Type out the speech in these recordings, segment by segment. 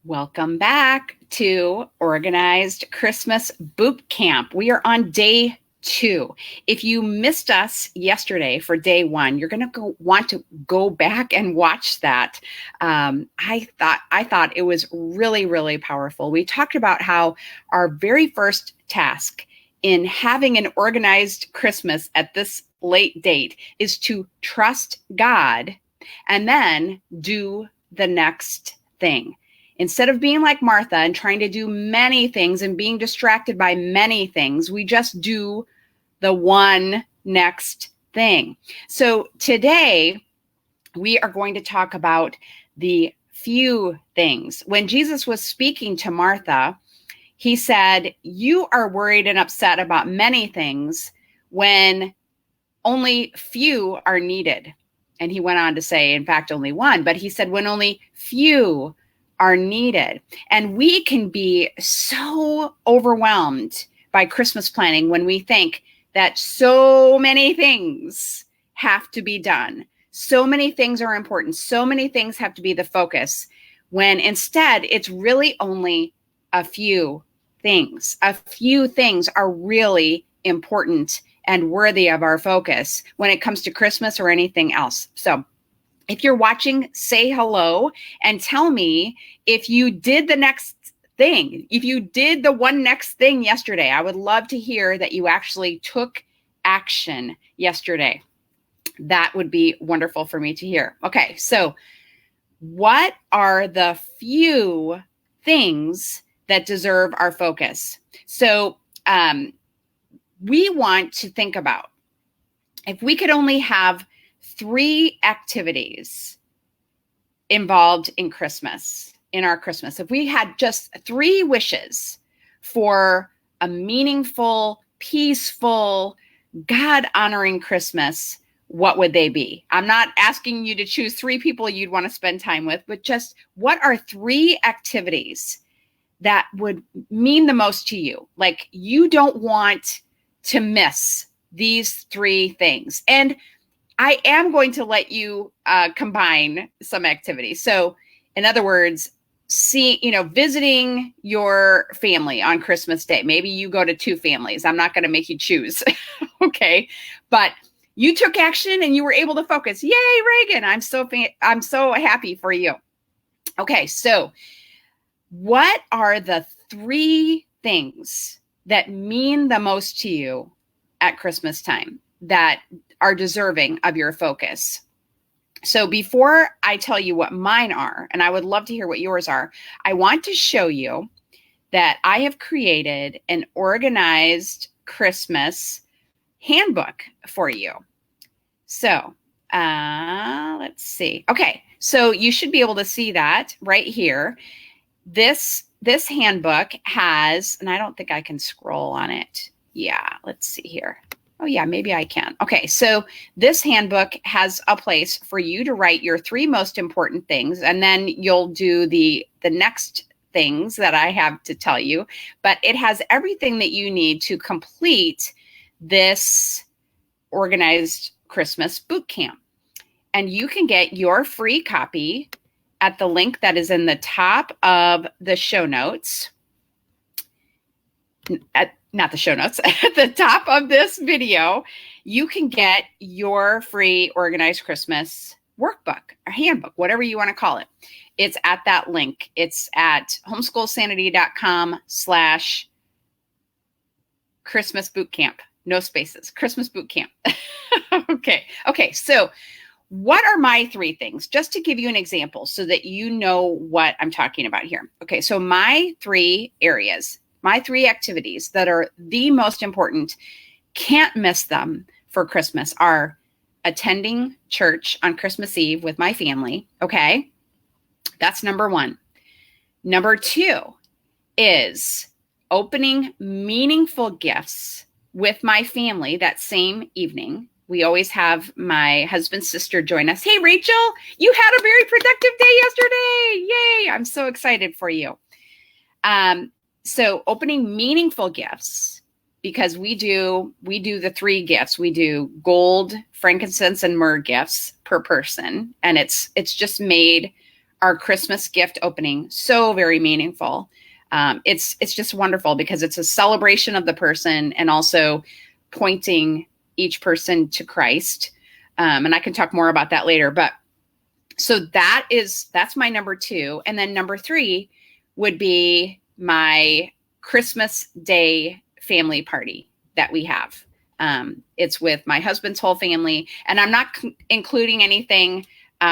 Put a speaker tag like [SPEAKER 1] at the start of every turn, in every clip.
[SPEAKER 1] Welcome back to Organized Christmas Boot Camp. We are on day 2. If you missed us yesterday for day 1, you're going to want to go back and watch that. I thought it was really, really powerful. We talked about how our very first task in having an organized Christmas at this late date is to trust God and then do the next thing. Instead of being like Martha and trying to do many things and being distracted by many things, we just do the one next thing. So today we are going to talk about the few things. When Jesus was speaking to Martha, he said, "You are worried and upset about many things when only few are needed." And he went on to say, in fact, only one, but he said, when only few are needed. And we can be so overwhelmed by Christmas planning when we think that so many things have to be done. So many things are important. So many things have to be the focus, when instead it's really only a few things. A few things are really important and worthy of our focus when it comes to Christmas or anything else. So if you're watching, say hello and tell me if you did the next thing. If you did the one next thing yesterday, I would love to hear that you actually took action yesterday. That would be wonderful for me to hear. Okay, so what are the few things that deserve our focus? So we want to think about, if we could only have 3 activities involved in Christmas, in our Christmas. If we had just 3 wishes for a meaningful, peaceful, God-honoring Christmas, what would they be? I'm not asking you to choose 3 people you'd want to spend time with, but just what are 3 activities that would mean the most to you? Like, you don't want to miss these 3 things. And I am going to let you combine some activities. So in other words, visiting your family on Christmas Day. Maybe you go to 2 families. I'm not going to make you choose. Okay. But you took action and you were able to focus. Yay, Reagan. I'm so happy for you. Okay. So what are the 3 things that mean the most to you at Christmas time that are deserving of your focus? So before I tell you what mine are, and I would love to hear what yours are, I want to show you that I have created an organized Christmas handbook for you. So let's see. Okay, so you should be able to see that right here. This handbook has, and I don't think I can scroll on it. Yeah, let's see here. Oh yeah, maybe I can. Okay, so this handbook has a place for you to write your 3 most important things, and then you'll do the next things that I have to tell you. But it has everything that you need to complete this organized Christmas boot camp. And you can get your free copy at the link that is in the top of the show notes. Not the show notes, at the top of this video, you can get your free Organized Christmas workbook or handbook, whatever you want to call it. It's at that link. It's at homeschoolsanity.com/Christmas boot camp. No spaces, Christmas boot camp. Okay. So what are my 3 things? Just to give you an example so that you know what I'm talking about here. Okay, so my 3 areas, my 3 activities that are the most important, can't miss them for Christmas, are attending church on Christmas Eve with my family. Okay, that's number 1. Number 2 is opening meaningful gifts with my family that same evening. We always have my husband's sister join us. Hey, Rachel, you had a very productive day yesterday. Yay, I'm so excited for you. So opening meaningful gifts, because we do the 3 gifts. We do gold, frankincense, and myrrh gifts per person. And it's just made our Christmas gift opening so very meaningful. It's just wonderful because it's a celebration of the person and also pointing each person to Christ. And I can talk more about that later. But so that's my number 2. And then number 3 would be my Christmas Day family party that we have. It's with my husband's whole family, and I'm not including anything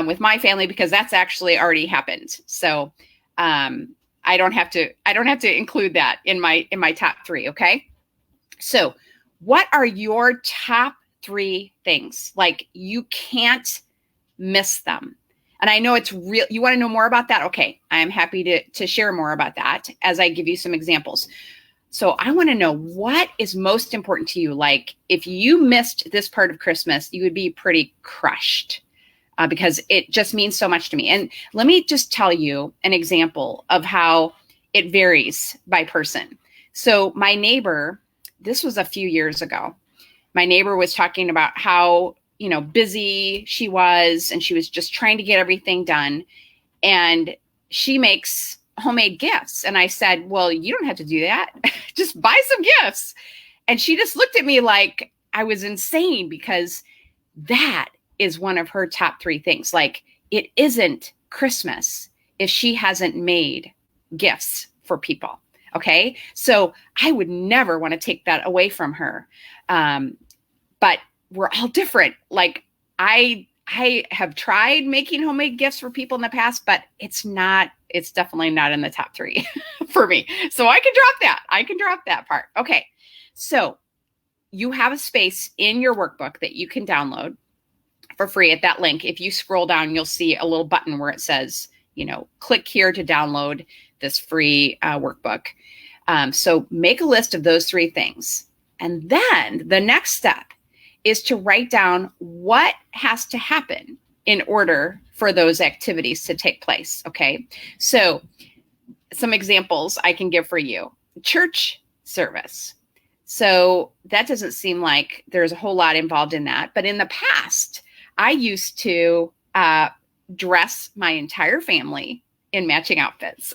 [SPEAKER 1] with my family because that's actually already happened. So I don't have to include that in my top 3. Okay. So what are your top 3 things? Like you can't miss them. And I know it's real. You want to know more about that? Okay. I'm happy to share more about that as I give you some examples. So I want to know what is most important to you. Like if you missed this part of Christmas, you would be pretty crushed because it just means so much to me. And let me just tell you an example of how it varies by person. So my neighbor, this was a few years ago, my neighbor was talking about how, busy she was and she was just trying to get everything done. And she makes homemade gifts. And I said, well, you don't have to do that. Just buy some gifts. And she just looked at me like I was insane because that is one of her top 3 things. Like it isn't Christmas if she hasn't made gifts for people. Okay. So I would never want to take that away from her. But we're all different. Like I have tried making homemade gifts for people in the past, but it's definitely not in the top 3 for me. So I can drop that part. Okay. So you have a space in your workbook that you can download for free at that link. If you scroll down, you'll see a little button where it says, click here to download this free workbook. So make a list of those 3 things. And then the next step is to write down what has to happen in order for those activities to take place. Okay. So some examples I can give for you. Church service. So that doesn't seem like there's a whole lot involved in that. But in the past, I used to dress my entire family in matching outfits.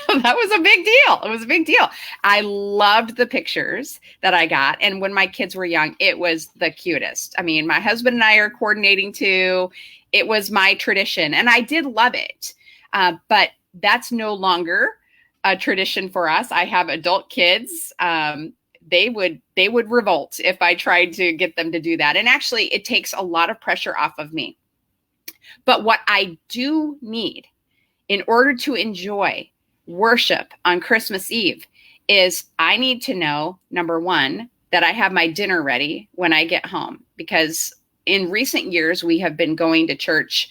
[SPEAKER 1] That was a big deal. It was a big deal. I loved the pictures that I got. And when my kids were young, it was the cutest. I mean, my husband and I are coordinating too. It was my tradition and I did love it. But that's no longer a tradition for us. I have adult kids. They would revolt if I tried to get them to do that. And actually, it takes a lot of pressure off of me. But what I do need in order to enjoy worship on Christmas Eve is I need to know, number 1, that I have my dinner ready when I get home. Because in recent years, we have been going to church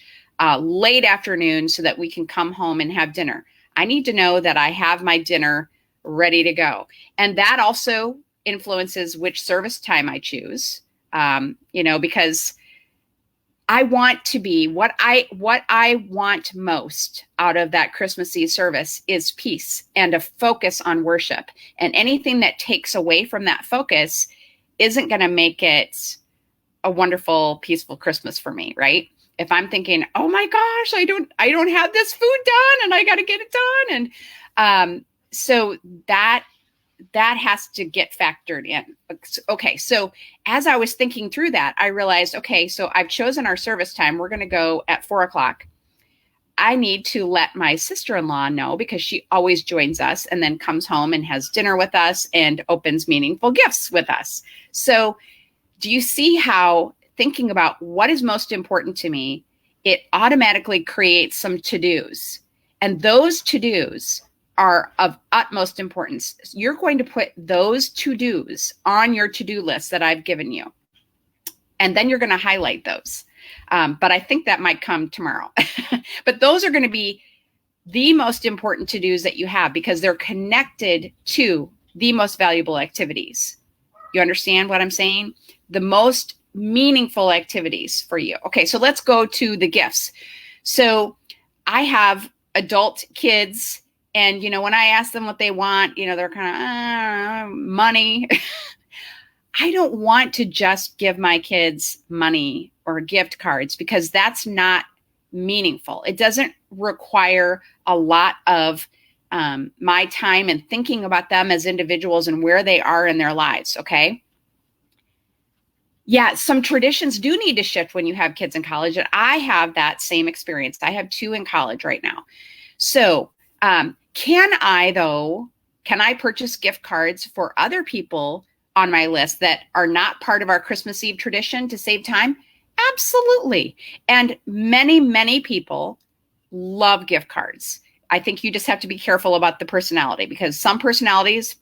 [SPEAKER 1] late afternoon so that we can come home and have dinner. I need to know that I have my dinner ready to go. And that also influences which service time I choose, because I want to be what I want most out of that Christmas Eve service is peace and a focus on worship. And anything that takes away from that focus isn't going to make it a wonderful, peaceful Christmas for me, right? If I'm thinking, oh my gosh, I don't have this food done and I got to get it done. And so that has to get factored in. Okay. So as I was thinking through that, I realized, okay, so I've chosen our service time. We're going to go at 4:00. I need to let my sister-in-law know because she always joins us and then comes home and has dinner with us and opens meaningful gifts with us. So do you see how thinking about what is most important to me, it automatically creates some to-dos, and those to-dos are of utmost importance. You're going to put those to-dos on your to-do list that I've given you. And then you're going to highlight those. But I think that might come tomorrow. But those are going to be the most important to-dos that you have because they're connected to the most valuable activities. You understand what I'm saying? The most meaningful activities for you. Okay, so let's go to the gifts. So I have adult kids. And, when I ask them what they want, they're kind of money. I don't want to just give my kids money or gift cards because that's not meaningful. It doesn't require a lot of my time and thinking about them as individuals and where they are in their lives. Okay. Yeah, some traditions do need to shift when you have kids in college. And I have that same experience. I have 2 in college right now. So can I purchase gift cards for other people on my list that are not part of our Christmas Eve tradition to save time? Absolutely. And many, many people love gift cards. I think you just have to be careful about the personality, because some personalities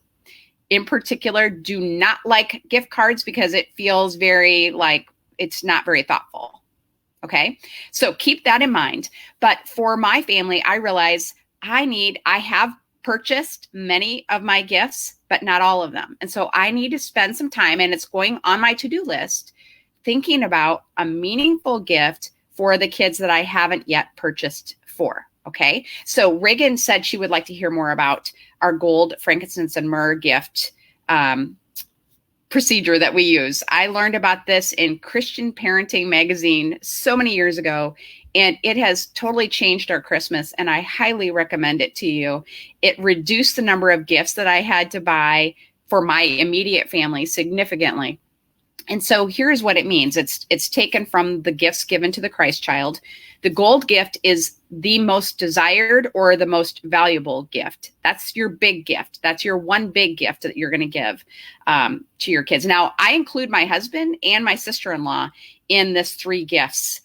[SPEAKER 1] in particular do not like gift cards because it feels very like it's not very thoughtful. Okay. So keep that in mind. But for my family, I realize I have purchased many of my gifts, but not all of them. And so I need to spend some time, and it's going on my to-do list, thinking about a meaningful gift for the kids that I haven't yet purchased for. Okay. So Reagan said she would like to hear more about our gold, frankincense, and myrrh gift procedure that we use. I learned about this in Christian Parenting magazine so many years ago, and it has totally changed our Christmas, and I highly recommend it to you. It reduced the number of gifts that I had to buy for my immediate family significantly. And so here's what it means. It's taken from the gifts given to the Christ child. The gold gift is the most desired or the most valuable gift. That's your big gift. That's your one big gift that you're going to give to your kids. Now, I include my husband and my sister-in-law in this 3 gifts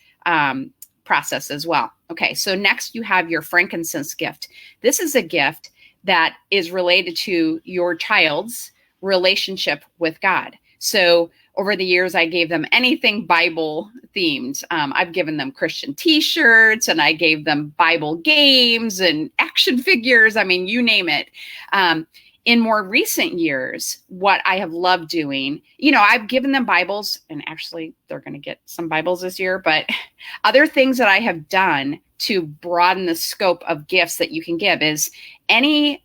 [SPEAKER 1] process as well. Okay, so next you have your frankincense gift. This is a gift that is related to your child's relationship with God. So over the years, I gave them anything Bible themed. I've given them Christian t-shirts, and I gave them Bible games and action figures. I mean, you name it. In more recent years, what I have loved doing, I've given them Bibles, and actually they're going to get some Bibles this year, but other things that I have done to broaden the scope of gifts that you can give is any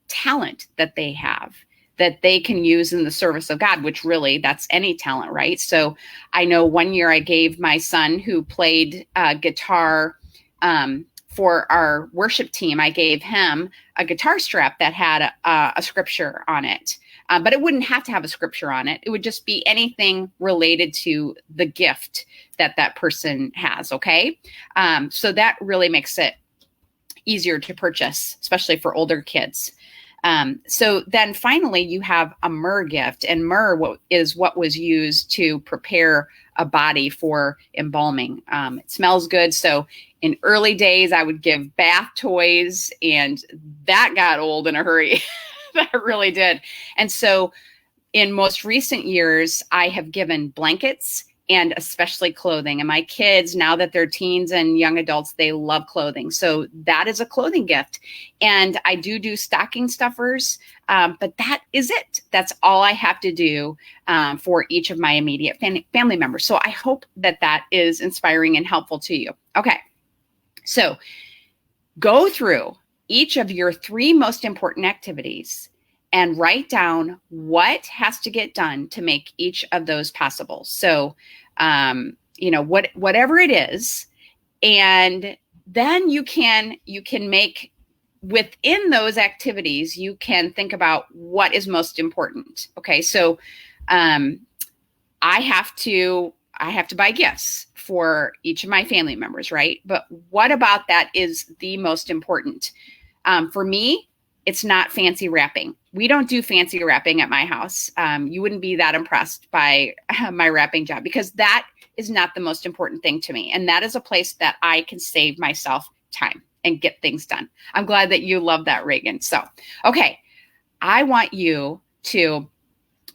[SPEAKER 1] talent that they have that they can use in the service of God, which really that's any talent, right? So I know one year I gave my son who played guitar for our worship team, I gave him a guitar strap that had a scripture on it. But it wouldn't have to have a scripture on it. It would just be anything related to the gift that person has, okay? So that really makes it easier to purchase, especially for older kids. So then finally you have a myrrh gift, and myrrh is what was used to prepare a body for embalming. It smells good. So in early days I would give bath toys, and that got old in a hurry. That really did. And so in most recent years, I have given blankets and especially clothing. And my kids, now that they're teens and young adults, they love clothing. So that is a clothing gift. And I do stocking stuffers, but that is it. That's all I have to do for each of my immediate family members. So I hope that is inspiring and helpful to you. Okay, so go through each of your 3 most important activities and write down what has to get done to make each of those possible. So, whatever it is, and then you can make within those activities, you can think about what is most important. Okay. So, I have to buy gifts for each of my family members, right? But what about that is the most important? For me, it's not fancy wrapping. We don't do fancy wrapping at my house. You wouldn't be that impressed by my wrapping job, because that is not the most important thing to me. And that is a place that I can save myself time and get things done. I'm glad that you love that, Reagan. So, okay, I want you to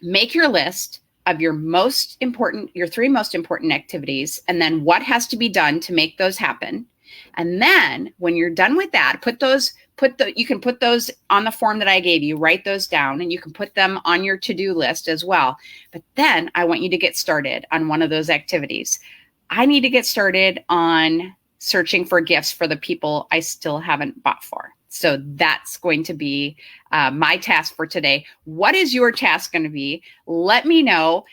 [SPEAKER 1] make your list of your 3 most important activities, and then what has to be done to make those happen. And then when you're done with that, you can put those on the form that I gave you, write those down, and you can put them on your to-do list as well. But then I want you to get started on one of those activities. I need to get started on searching for gifts for the people I still haven't bought for. So that's going to be my task for today. What is your task going to be? Let me know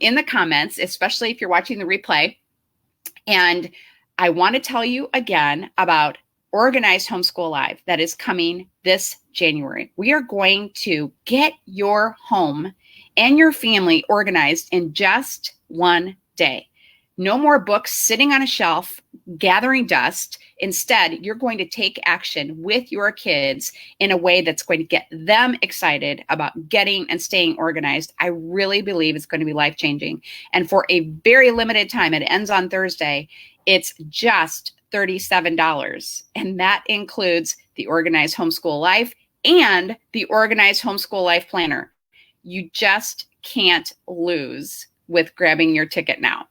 [SPEAKER 1] in the comments, especially if you're watching the replay. And I want to tell you again about Organized Homeschool Live that is coming this January. We are going to get your home and your family organized in just one day. No more books sitting on a shelf gathering dust. Instead, you're going to take action with your kids in a way that's going to get them excited about getting and staying organized. I really believe it's going to be life-changing. And for a very limited time, it ends on Thursday, it's just $37. And that includes the Organized Homeschool Life and the Organized Homeschool Life Planner. You just can't lose with grabbing your ticket now.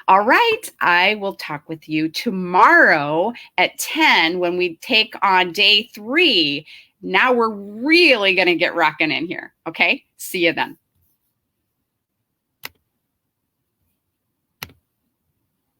[SPEAKER 1] All right, I will talk with you tomorrow at 10 when we take on day 3. Now we're really going to get rocking in here. Okay, see you then.